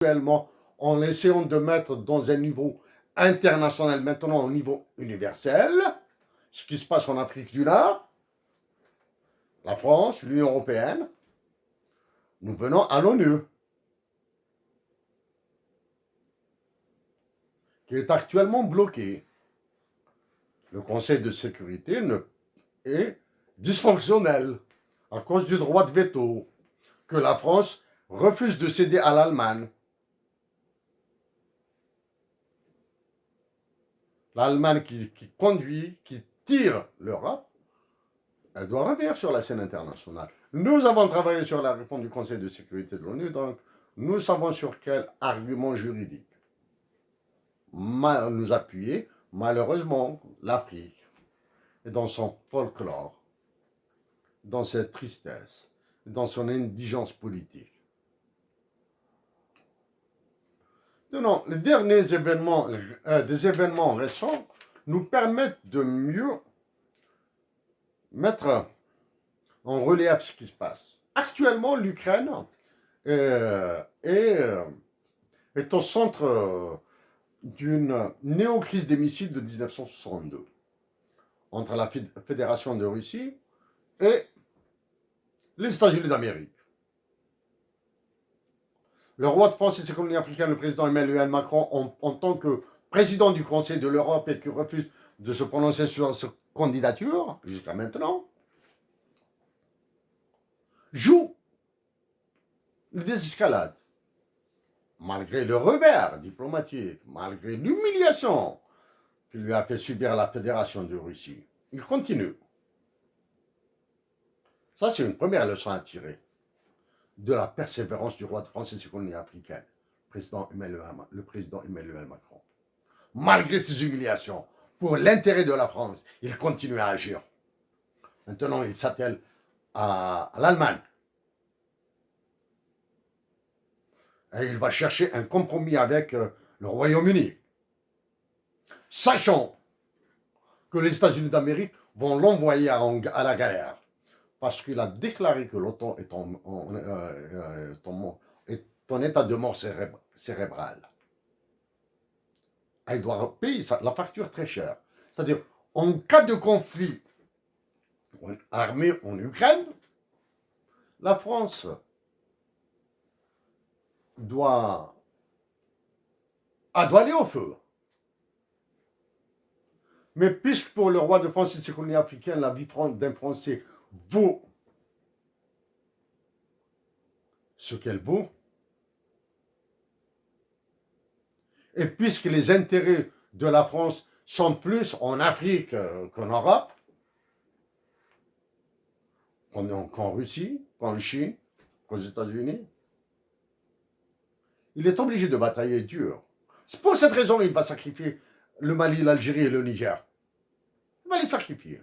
actuellement en essayant de mettre dans un niveau international, maintenant au niveau universel, ce qui se passe en Afrique du Nord, la France, l'Union européenne, nous venons à l'ONU, qui est actuellement bloquée. Le Conseil de sécurité est dysfonctionnel à cause du droit de veto que la France refuse de céder à l'Allemagne. L'Allemagne qui conduit, qui tire l'Europe, elle doit revenir sur la scène internationale. Nous avons travaillé sur la réforme du Conseil de sécurité de l'ONU, donc nous savons sur quel argument juridique nous appuyer. Malheureusement, l'Afrique est dans son folklore, dans cette tristesse, dans son indigence politique. Non, les derniers événements, des événements récents nous permettent de mieux mettre en relief ce qui se passe. Actuellement, l'Ukraine est au centre d'une néo-crise des missiles de 1962 entre la Fédération de Russie et les États-Unis d'Amérique. Le roi de France et ses colonies africaines, le président Emmanuel Macron, en tant que président du Conseil de l'Europe et qui refuse de se prononcer sur sa candidature, jusqu'à maintenant, joue le désescalade. Malgré le revers diplomatique, malgré l'humiliation qu'il lui a fait subir la Fédération de Russie, il continue. Ça, c'est une première leçon à tirer de la persévérance du roi de France et ses colonies africaines, le président Emmanuel Macron. Malgré ces humiliations, pour l'intérêt de la France, il continue à agir. Maintenant, il s'attelle à l'Allemagne. Et il va chercher un compromis avec le Royaume-Uni. Sachant que les États-Unis d'Amérique vont l'envoyer à la galère. Parce qu'il a déclaré que l'OTAN est en état de mort cérébrale. Elle doit payer la facture très chère. C'est-à-dire, en cas de conflit armé en Ukraine, la France doit aller au feu. Mais puisque pour le roi de France et ses colonies africaines, la vie d'un Français vaut ce qu'elle vaut, et puisque les intérêts de la France sont plus en Afrique qu'en Europe, qu'en Russie, qu'en Chine, qu'aux États-Unis, il est obligé de batailler dur. C'est pour cette raison qu'il va sacrifier le Mali, l'Algérie et le Niger. Il va les sacrifier.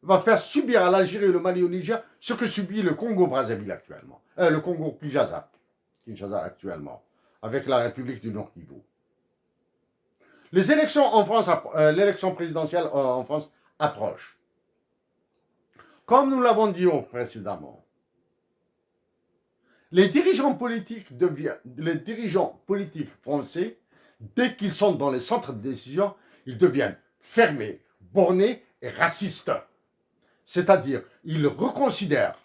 Il va faire subir à l'Algérie et le Mali et au Niger ce que subit le Congo-Brazzaville actuellement. Le Congo-Kinshasa actuellement, avec la République du Nord-Kivu. Les élections en France, l'élection présidentielle en France approche. Comme nous l'avons dit précédemment, les dirigeants politiques français, dès qu'ils sont dans les centres de décision, ils deviennent fermés, bornés et racistes. C'est-à-dire, ils reconsidèrent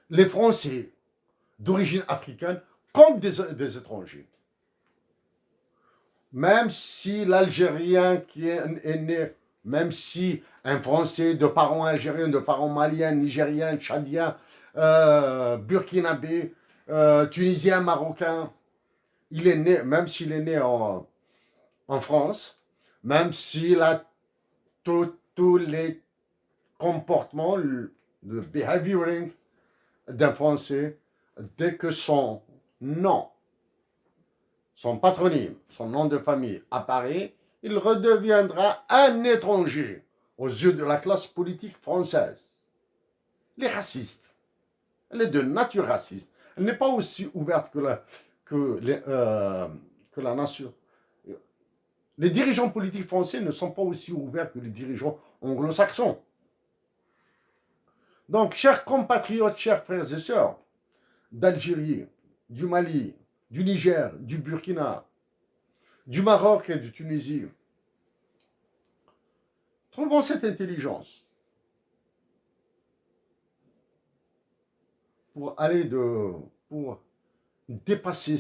les Français d'origine africaine comme des étrangers. Même si l'Algérien qui est né, même si un Français de parents algériens, de parents maliens, nigériens, tchadiens, burkinabé, tunisien, marocain, il est né, même s'il est né en France, même s'il a tous les comportements, le behavioring d'un Français, dès que son nom, son patronyme, son nom de famille apparaît, il redeviendra un étranger aux yeux de la classe politique française. Les racistes, elle est de nature raciste. Elle n'est pas aussi ouverte que la nation. Les dirigeants politiques français ne sont pas aussi ouverts que les dirigeants anglo-saxons. Donc, chers compatriotes, chers frères et sœurs, d'Algérie, du Mali, du Niger, du Burkina, du Maroc et de Tunisie. Trouvons cette intelligence pour pour dépasser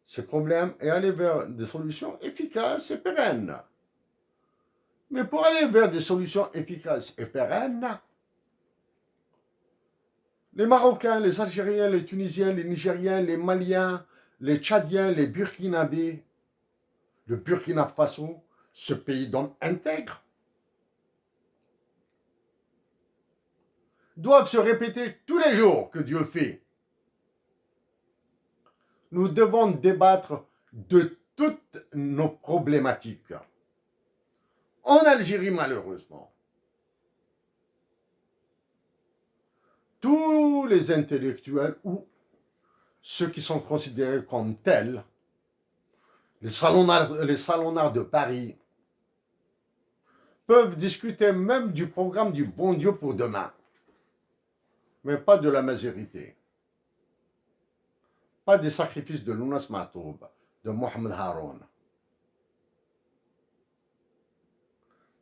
ces problèmes et aller vers des solutions efficaces et pérennes. Mais pour aller vers des solutions efficaces et pérennes, les Marocains, les Algériens, les Tunisiens, les Nigériens, les Maliens, les Tchadiens, les Burkinabés, le Burkina Faso, ce pays d'hommes intègres, doivent se répéter tous les jours que Dieu fait. Nous devons débattre de toutes nos problématiques. En Algérie, malheureusement, tous les intellectuels ou ceux qui sont considérés comme tels, les salonnards de Paris, peuvent discuter même du programme du bon Dieu pour demain, mais pas de la majorité, pas des sacrifices de Lounas Matoub, de Mohamed Haroun,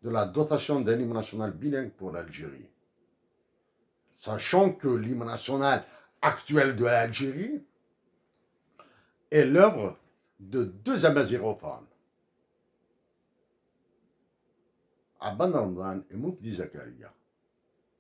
de la dotation d'un hymne national bilingue pour l'Algérie. Sachant que l'hymne national actuel de l'Algérie est l'œuvre de deux amazigophones, Abban Ramadan et Moufdi Zakaria.